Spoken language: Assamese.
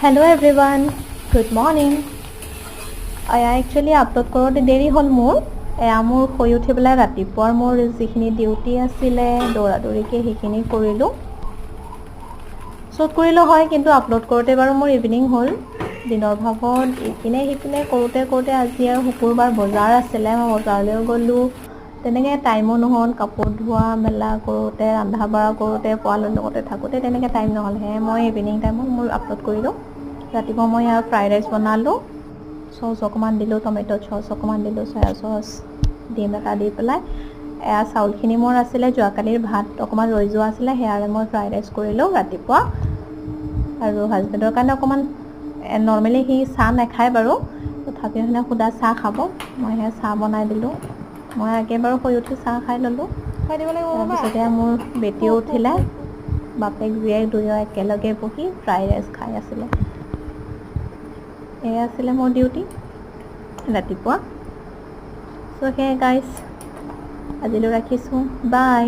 Hello everyone, good morning. Actually upload কৰোঁতে দেৰি হ'ল মোৰ শুই উঠি পেলাই ৰাতিপুৱাৰ মোৰ যিখিনি ডিউটি আছিলে দৌৰাদৌৰিকৈ সেইখিনি কৰিলোঁ শ্বুট কৰিলোঁ হয়, কিন্তু আপলোড কৰোঁতে বাৰু মোৰ ইভিনিং হ'ল। দিনৰ ভাগত ইপিনে সিপিনে কৰোঁতে আজি আৰু শুকুৰবাৰ বজাৰ আছিলে, মই বজাৰলৈ গ'লোঁ। তেনেকৈ টাইমো নহ'ল, কাপোৰ ধোৱা মেলা কৰোঁতে ৰন্ধা বঢ়া কৰোঁতে পোৱালিৰ লগতে থাকোঁতে তেনেকৈ টাইম নহ'ল। মই ইভিনিং টাইমত মোৰ আপলোড কৰিলোঁ। ৰাতিপুৱা মই আৰু ফ্ৰাইড ৰাইচ বনালোঁ, চচ অকণমান দিলোঁ, টমেট' চচ অকণমান দিলোঁ, চয়া চচ ডিম এটা দি পেলাই চাউলখিনি মোৰ আছিলে যোৱাকালিৰ ভাত অকণমান ৰৈ যোৱা আছিলে, সেয়াৰে মই ফ্ৰাইড ৰাইচ কৰিলোঁ ৰাতিপুৱা। আৰু হাজবেণ্ডৰ কাৰণে অকণমান নৰ্মেলি সি চাহ নাখায় বাৰু, তথাপিও সুদা চাহ খাব, মই চাহ বনাই দিলোঁ। মই একেবাৰে শুই উঠি চাহ খাই ল'লোঁ। তাৰপিছতে মোৰ বেটিও উঠিলে, বাপেক জীয়েক দুয়ো একেলগে বহি ফ্ৰাইড ৰাইচ খাই আছিলে। এয়া আছিলে মোৰ ডিউটি ৰাতিপুৱা। চ' সেয়ে গাইজ আজিলৈ ৰাখিছোঁ, বাই।